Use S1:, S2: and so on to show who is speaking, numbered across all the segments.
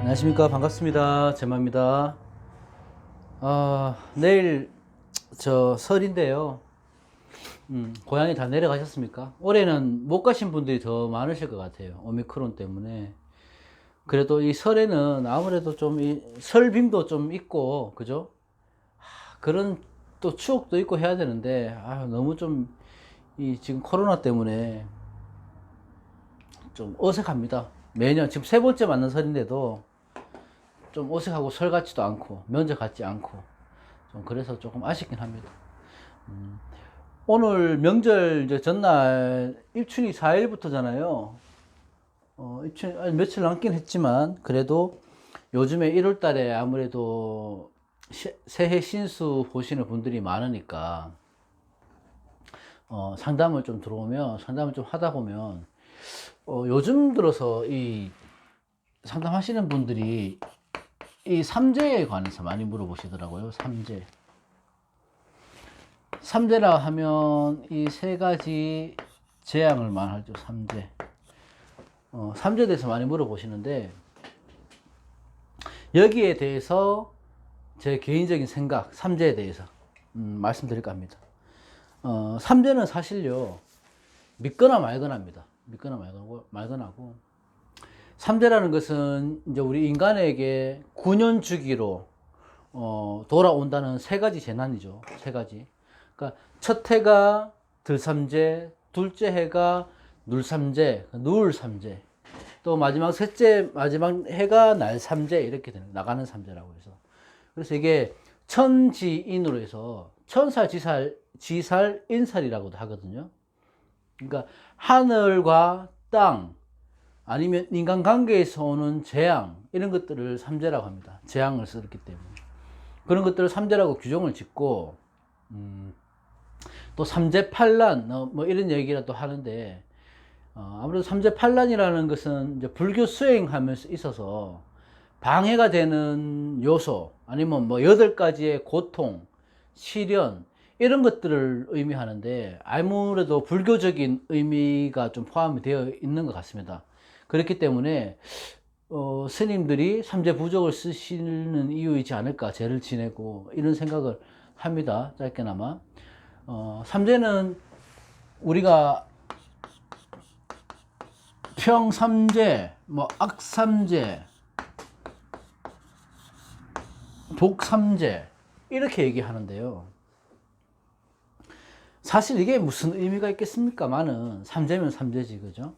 S1: 안녕하십니까. 반갑습니다. 제마입니다. 내일 설인데요. 고향에 다 내려가셨습니까? 올해는 못 가신 분들이 더 많으실 것 같아요. 오미크론 때문에. 그래도 이 설에는 아무래도 좀 이 설빔도 좀 있고, 그죠? 그런 또 추억도 있고 해야 되는데, 너무 좀 이 지금 코로나 때문에 좀 어색합니다. 매년 지금 세 번째 맞는 설인데도 좀 어색하고 설 같지도 않고 면접 같지 않고 좀 그래서 조금 아쉽긴 합니다. 오늘 명절 이제 전날 입춘이 4일부터잖아요. 입춘 아니, 며칠 남긴 했지만 그래도 요즘에 1월 달에 아무래도 새해 신수 보시는 분들이 많으니까 상담을 좀 들어오면 상담을 좀 하다 보면 요즘 들어서 이 상담하시는 분들이 이 삼재에 관해서 많이 물어보시더라고요. 삼재. 삼재라 하면 이 세 가지 재앙을 말하죠. 삼재. 삼재에 대해서 많이 물어보시는데 여기에 대해서 제 개인적인 생각, 삼재에 대해서 말씀드릴까 합니다. 삼재는 사실요, 믿거나 말거나입니다. 믿거나 말거나고. 삼재라는 것은 이제 우리 인간에게 9년 주기로 돌아온다는 세 가지 재난이죠. 세 가지. 그러니까 첫 해가 들삼재, 둘째 해가 눌삼재, 누울삼재, 또 마지막 셋째 마지막 해가 날삼재 이렇게 되는 나가는 삼재라고 해서. 그래서 이게 천지인으로 해서 천살, 지살, 인살이라고도 하거든요. 그러니까 하늘과 땅 아니면 인간관계에서 오는 재앙 이런 것들을 삼재라고 합니다. 재앙을 썼기 때문에 그런 것들을 삼재라고 규정을 짓고 또 삼재팔란 뭐 이런 얘기를 또 하는데 아무래도 삼재팔란이라는 것은 이제 불교 수행하면서 있어서 방해가 되는 요소 아니면 뭐 8가지의 고통, 시련 이런 것들을 의미하는데 아무래도 불교적인 의미가 좀 포함이 되어 있는 것 같습니다. 그렇기 때문에 스님들이 삼재 부적을 쓰시는 이유이지 않을까, 죄를 지내고 이런 생각을 합니다. 짧게나마. 삼재는 우리가 평삼재, 뭐 악삼재, 복삼재 이렇게 얘기하는데요. 사실 이게 무슨 의미가 있겠습니까만은 삼재면 삼재지, 그죠?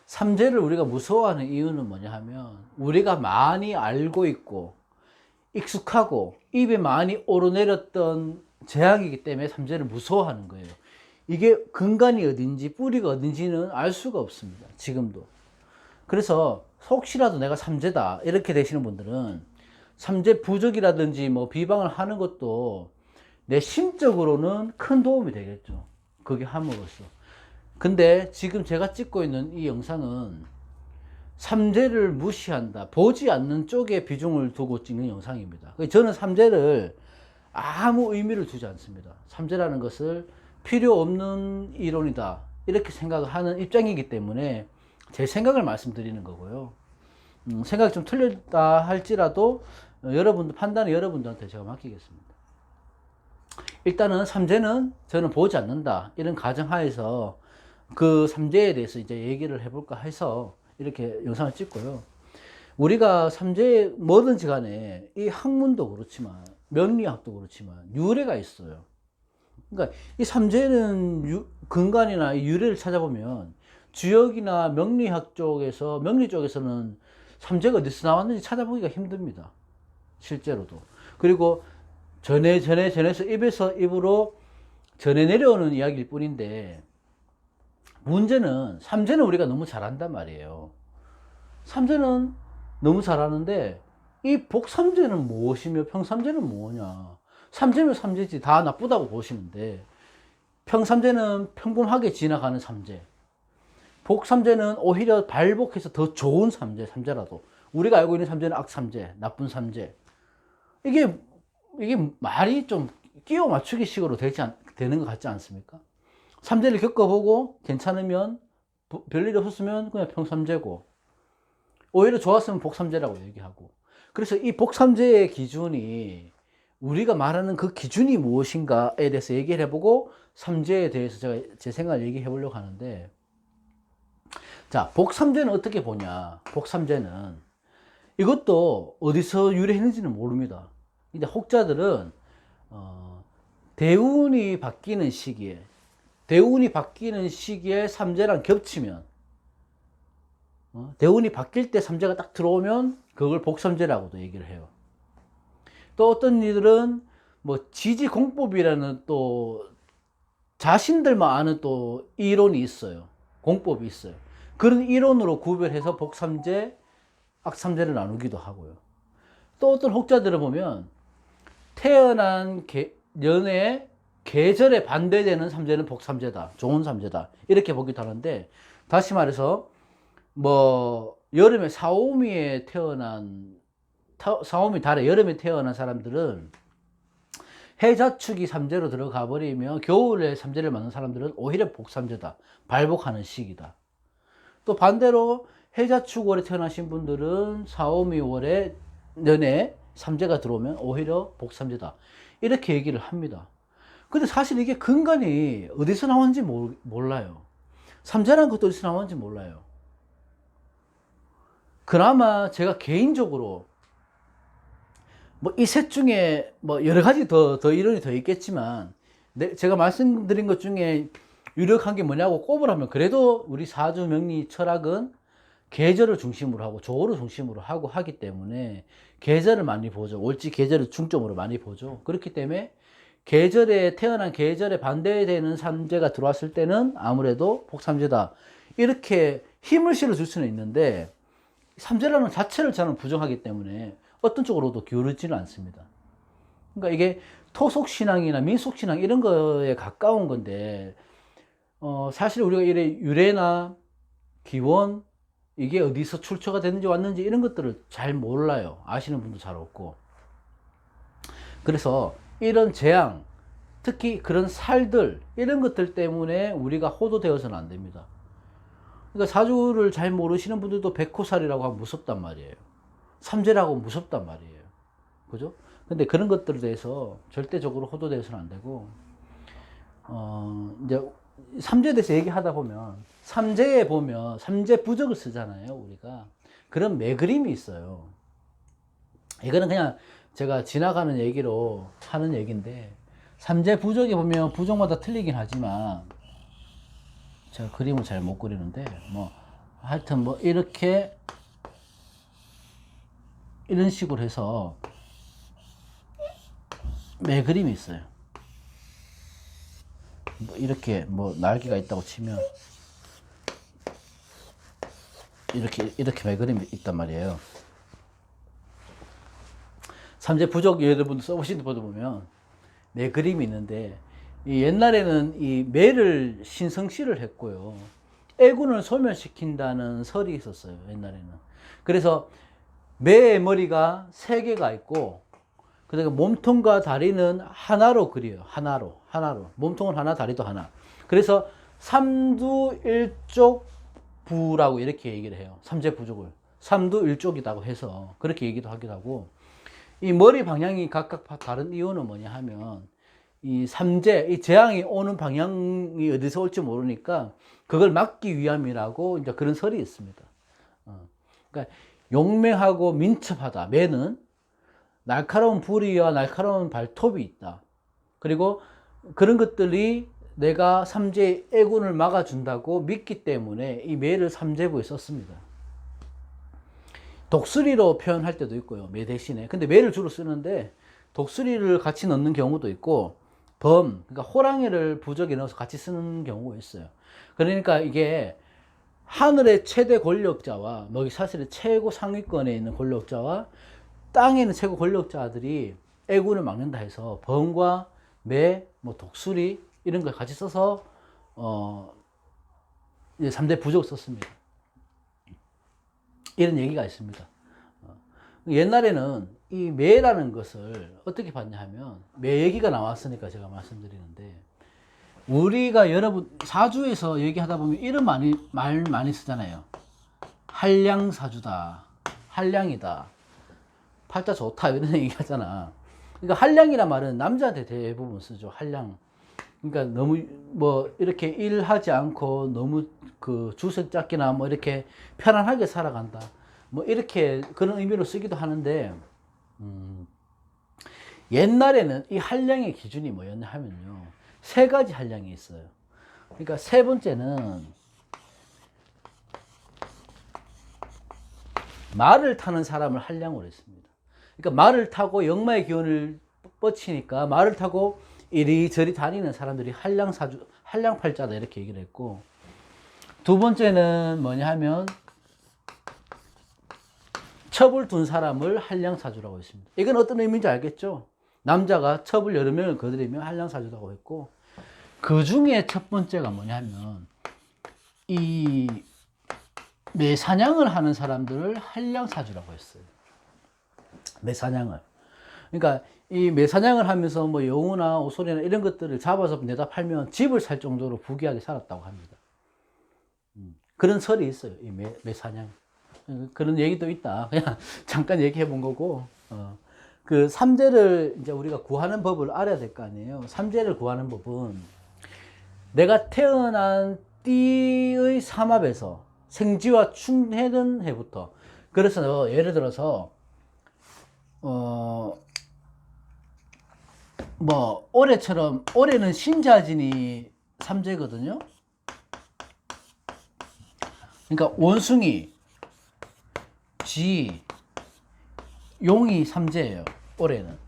S1: 삼재를 우리가 무서워하는 이유는 뭐냐 하면 우리가 많이 알고 있고 익숙하고 입에 많이 오르내렸던 재앙이기 때문에 삼재를 무서워하는 거예요. 이게 근간이 어딘지 뿌리가 어딘지는 알 수가 없습니다. 지금도. 그래서 혹시라도 내가 삼재다 이렇게 되시는 분들은 삼재 부적이라든지 뭐 비방을 하는 것도 내 심적으로는 큰 도움이 되겠죠. 그게 함으로써. 근데 지금 제가 찍고 있는 이 영상은 삼재를 무시한다, 보지 않는 쪽에 비중을 두고 찍는 영상입니다. 저는 삼재를 아무 의미를 두지 않습니다. 삼재라는 것을 필요 없는 이론이다 이렇게 생각을 하는 입장이기 때문에 제 생각을 말씀드리는 거고요. 생각이 좀 틀렸다 할지라도 여러분들 판단은 여러분들한테 제가 맡기겠습니다. 일단은 삼재는 저는 보지 않는다 이런 가정하에서 그 삼재에 대해서 이제 얘기를 해볼까 해서 이렇게 영상을 찍고요. 우리가 삼재 뭐든지 간에 이 학문도 그렇지만 명리학도 그렇지만 유래가 있어요. 그러니까 이 삼재는 근간이나 유래를 찾아보면 주역이나 명리학 쪽에서 명리 쪽에서는 삼재가 어디서 나왔는지 찾아보기가 힘듭니다. 실제로도. 그리고 전해서 입에서 입으로 전해 내려오는 이야기일 뿐인데 문제는 삼재는 우리가 너무 잘한단 말이에요. 삼재는 너무 잘하는데 이 복삼재는 무엇이며 평삼재는 뭐냐. 삼재면 삼재지 다 나쁘다고 보시는데 평삼재는 평범하게 지나가는 삼재, 복삼재는 오히려 발복해서 더 좋은 삼재, 삼재라도 우리가 알고 있는 삼재는 악삼재, 나쁜 삼재. 이게 말이 좀 끼워 맞추기 식으로 되는 것 같지 않습니까? 삼재를 겪어보고 괜찮으면 별일 없었으면 그냥 평삼재고 오히려 좋았으면 복삼재라고 얘기하고. 그래서 이 복삼재의 기준이 우리가 말하는 그 기준이 무엇인가에 대해서 얘기를 해보고 삼재에 대해서 제가 제 생각을 얘기해 보려고 하는데, 자, 복삼재는 어떻게 보냐. 복삼재는 이것도 어디서 유래했는지는 모릅니다. 근데 혹자들은 대운이 바뀌는 시기에 삼재랑 겹치면, 대운이 바뀔 때 삼재가 딱 들어오면 그걸 복삼재라고도 얘기를 해요. 또 어떤 이들은 뭐 지지공법이라는 또 자신들만 아는 또 이론이 있어요. 공법이 있어요. 그런 이론으로 구별해서 복삼재, 악삼재를 나누기도 하고요. 또 어떤 혹자들을 보면 태어난 년의 계절에 반대되는 삼재는 복삼재다, 좋은 삼재다, 이렇게 보기도 하는데, 다시 말해서 뭐 여름에 사오미에 태어난, 사오미 달에 여름에 태어난 사람들은 해자축이 삼재로 들어가 버리면 겨울에 삼재를 맞는 사람들은 오히려 복삼재다, 발복하는 시기다. 또 반대로 해자축 월에 태어나신 분들은 사오미 월에 년에 삼재가 들어오면 오히려 복삼재다, 이렇게 얘기를 합니다. 근데 사실 이게 근간이 어디서 나왔는지 몰라요. 삼재라는 것도 어디서 나왔는지 몰라요. 그나마 제가 개인적으로 뭐 이 셋 중에 뭐 여러 가지 더 이론이 더 있겠지만, 제가 말씀드린 것 중에 유력한 게 뭐냐고 꼽으라면, 그래도 우리 사주 명리 철학은 계절을 중심으로 하고 조를 중심으로 하고 하기 때문에 계절을 많이 보죠. 올지 계절을 중점으로 많이 보죠. 그렇기 때문에 태어난 계절에 반대되는 삼재가 들어왔을 때는 아무래도 복삼재다, 이렇게 힘을 실어줄 수는 있는데, 삼재라는 자체를 저는 부정하기 때문에 어떤 쪽으로도 기울지는 않습니다. 그러니까 이게 토속신앙이나 민속신앙 이런 거에 가까운 건데, 사실 우리가 이래 유래나 기원, 이게 어디서 출처가 됐는지 왔는지 이런 것들을 잘 몰라요. 아시는 분도 잘 없고. 그래서 이런 재앙, 특히 그런 살들, 이런 것들 때문에 우리가 호도되어서는 안 됩니다. 그러니까 사주를 잘 모르시는 분들도 백호살이라고 하면 무섭단 말이에요. 삼재라고 무섭단 말이에요. 그죠? 근데 그런 것들에 대해서 절대적으로 호도되어서는 안 되고, 이제 삼재에 대해서 얘기하다 보면, 삼재에 보면 삼재 부적을 쓰잖아요, 우리가. 그런 매그림이 있어요. 이거는 그냥 제가 지나가는 얘기로 하는 얘기인데, 삼재 부적에 보면 부적마다 틀리긴 하지만, 제가 그림을 잘 못 그리는데, 뭐 하여튼 뭐 이렇게 이런 식으로 해서 매그림이 있어요. 뭐 이렇게 뭐 날개가 있다고 치면 이렇게 매그림이 있단 말이에요. 삼재 부적 여러분들 써보신 분들 보면 매그림이 있는데, 이 옛날에는 이 매를 신성시를 했고요, 애군을 소멸시킨다는 설이 있었어요, 옛날에는. 그래서 매의 머리가 3개가 있고, 그다음에 몸통과 다리는 하나로 그려요. 하나로. 몸통은 하나, 다리도 하나. 그래서 삼두일족부라고 이렇게 얘기를 해요. 삼재부족을. 삼두일족이라고 해서 그렇게 얘기도 하기도 하고, 이 머리 방향이 각각 다른 이유는 뭐냐 하면, 이 삼재, 이 재앙이 오는 방향이 어디서 올지 모르니까 그걸 막기 위함이라고 이제 그런 설이 있습니다. 그러니까 용맹하고 민첩하다. 매는 날카로운 부리와 날카로운 발톱이 있다. 그리고 그런 것들이 내가 삼재의 애군을 막아준다고 믿기 때문에 이 매를 삼재부에 썼습니다. 독수리로 표현할 때도 있고요, 매 대신에. 근데 매를 주로 쓰는데 독수리를 같이 넣는 경우도 있고, 그러니까 호랑이를 부적에 넣어서 같이 쓰는 경우가 있어요. 그러니까 이게 하늘의 최대 권력자와 뭐 사실은 최고 상위권에 있는 권력자와 땅에 있는 최고 권력자들이 애군을 막는다 해서 범과 매, 뭐 독수리 이런 걸 같이 써서 이제 3대 부적을 썼습니다. 이런 얘기가 있습니다. 옛날에는 이 매라는 것을 어떻게 봤냐 하면, 매 얘기가 나왔으니까 제가 말씀드리는데, 우리가 여러분 사주에서 얘기하다 보면 이런 말 많이 쓰잖아요. 한량사주다. 한량이다. 팔자 좋다. 이런 얘기 하잖아. 그러니까 한량이란 말은 남자한테 대부분 쓰죠. 한량. 그러니까 너무 뭐 이렇게 일하지 않고 너무 그 주색 잡기나 뭐 이렇게 편안하게 살아간다. 뭐 이렇게 그런 의미로 쓰기도 하는데, 옛날에는 이 한량의 기준이 뭐였냐 하면요. 세 가지 한량이 있어요. 그러니까 세 번째는 말을 타는 사람을 한량으로 했습니다. 그러니까 말을 타고 역마의 기운을 뻗치니까 말을 타고 이리저리 다니는 사람들이 한량사주, 한량팔자다 이렇게 얘기를 했고, 두 번째는 뭐냐 하면 첩을 둔 사람을 한량사주라고 했습니다. 이건 어떤 의미인지 알겠죠? 남자가 첩을 여러 명을 거느리며 한량사주라고 했고, 그 중에 첫 번째가 뭐냐 하면 이 매사냥을 하는 사람들을 한량사주라고 했어요. 매사냥을. 그러니까 이 매사냥을 하면서 뭐 여우나 오소리나 이런 것들을 잡아서 내다 팔면 집을 살 정도로 부귀하게 살았다고 합니다. 그런 설이 있어요. 이 매사냥. 그런 얘기도 있다. 그냥 잠깐 얘기해 본 거고, 그 삼재를 이제 우리가 구하는 법을 알아야 될 거 아니에요. 삼재를 구하는 법은 내가 태어난 띠의 삼합에서 생지와 충해는 해부터. 그래서 예를 들어서 뭐 올해처럼, 올해는 신자진이 삼재거든요. 그러니까 원숭이, 쥐, 용이 삼재예요. 올해는.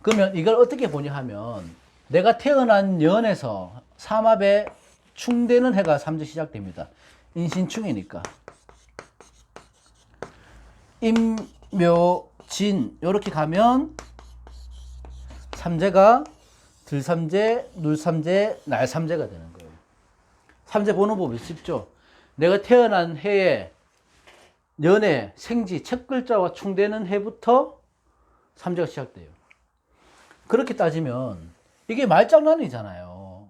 S1: 그러면 이걸 어떻게 보냐 하면 내가 태어난 년에서 삼합에 충되는 해가 삼재 시작됩니다. 인신충이니까. 임, 묘, 진 이렇게 가면 삼재가 들삼재, 눌삼재, 날삼재가 되는 거예요. 삼재 보는 법이 쉽죠. 내가 태어난 해에 년에 생지 첫 글자와 충되는 해부터 삼재가 시작돼요. 그렇게 따지면 이게 말장난이잖아요.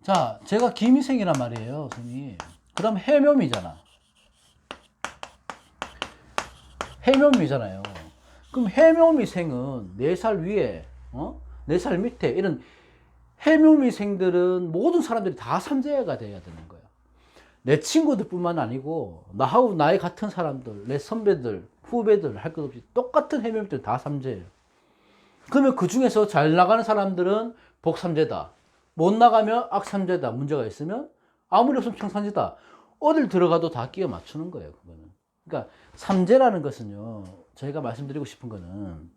S1: 자, 제가 김희생이란 말이에요, 선생님. 그럼 해묘미잖아. 해묘미잖아요. 그럼 해묘미생은 4살 위에, 4살 밑에 이런 해묘미생들은 모든 사람들이 다 삼재가 돼야 되는 거야. 내 친구들 뿐만 아니고 나하고 나이 같은 사람들, 내 선배들, 후배들 할 것 없이 똑같은 해묘미들 다 삼재예요. 그러면 그 중에서 잘 나가는 사람들은 복삼재다. 못 나가면 악삼재다. 문제가 있으면 아무리 없으면 평삼재다. 어딜 들어가도 다 끼워 맞추는 거예요, 그거는. 그러니까 삼재라는 것은요, 저희가 말씀드리고 싶은 거는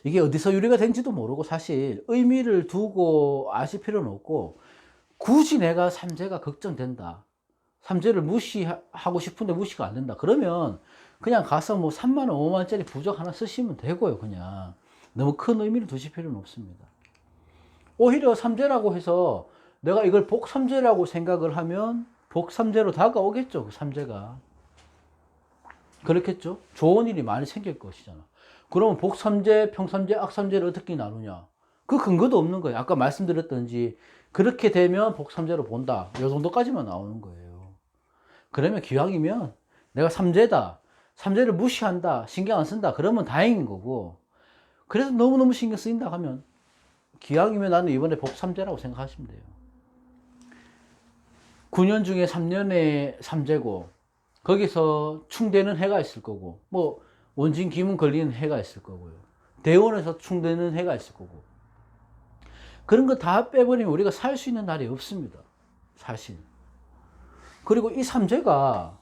S1: 이게 어디서 유래가 된지도 모르고 사실 의미를 두고 아실 필요는 없고, 굳이 내가 삼재가 걱정된다, 삼재를 무시하고 싶은데 무시가 안 된다, 그러면 그냥 가서 뭐 3만 원, 5만 원짜리 부적 하나 쓰시면 되고요. 그냥 너무 큰 의미를 두실 필요는 없습니다. 오히려 삼재라고 해서 내가 이걸 복삼재라고 생각을 하면 복삼재로 다가오겠죠. 그 삼재가. 그렇겠죠. 좋은 일이 많이 생길 것이잖아. 그러면 복삼재, 평삼재, 악삼재를 어떻게 나누냐? 그 근거도 없는 거예요. 아까 말씀드렸던지 그렇게 되면 복삼재로 본다. 이 정도까지만 나오는 거예요. 그러면 기왕이면 내가 삼재다, 삼재를 무시한다, 신경 안 쓴다, 그러면 다행인 거고, 그래서 너무너무 신경 쓰인다 하면 기왕이면 나는 이번에 복삼재라고 생각하시면 돼요. 9년 중에 3년에 삼재고 거기서 충되는 해가 있을 거고, 뭐 원진 기문 걸리는 해가 있을 거고요. 대원에서 충되는 해가 있을 거고, 그런 거 다 빼버리면 우리가 살 수 있는 날이 없습니다. 사실. 그리고 이 삼재가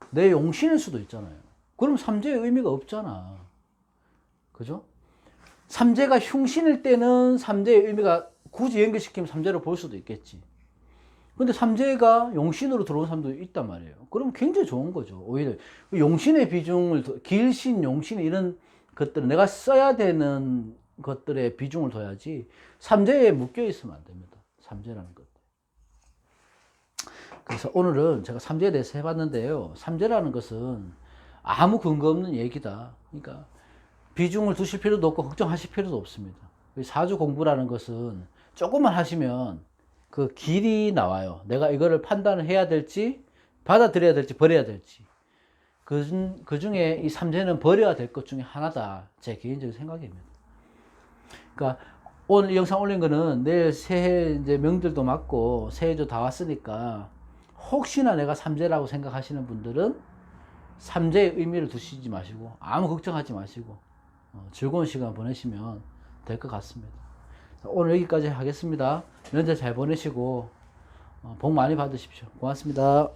S1: 내 용신일 수도 있잖아요. 그럼 삼재의 의미가 없잖아. 그죠? 삼재가 흉신일 때는 삼재의 의미가 굳이 연결시키면 삼재로 볼 수도 있겠지. 근데 삼재가 용신으로 들어온 사람도 있단 말이에요. 그럼 굉장히 좋은 거죠. 오히려 용신의 비중을, 길신, 용신 이런 것들은 내가 써야 되는 것들의 비중을 둬야지 삼재에 묶여 있으면 안 됩니다. 삼재라는 것. 그래서 오늘은 제가 삼재에 대해서 해봤는데요. 삼재라는 것은 아무 근거 없는 얘기다. 그러니까 비중을 두실 필요도 없고 걱정하실 필요도 없습니다. 사주 공부라는 것은 조금만 하시면 그 길이 나와요. 내가 이거를 판단을 해야 될지 받아들여야 될지 버려야 될지. 그 중에 이 삼재는 버려야 될 것 중에 하나다. 제 개인적인 생각입니다. 그러니까 오늘 이 영상 올린 거는 내일 새해 이제 명절도 맞고 새해도 다 왔으니까 혹시나 내가 삼재라고 생각하시는 분들은 삼재의 의미를 두시지 마시고 아무 걱정하지 마시고 즐거운 시간 보내시면 될 것 같습니다. 오늘 여기까지 하겠습니다. 명절 잘 보내시고 복 많이 받으십시오. 고맙습니다.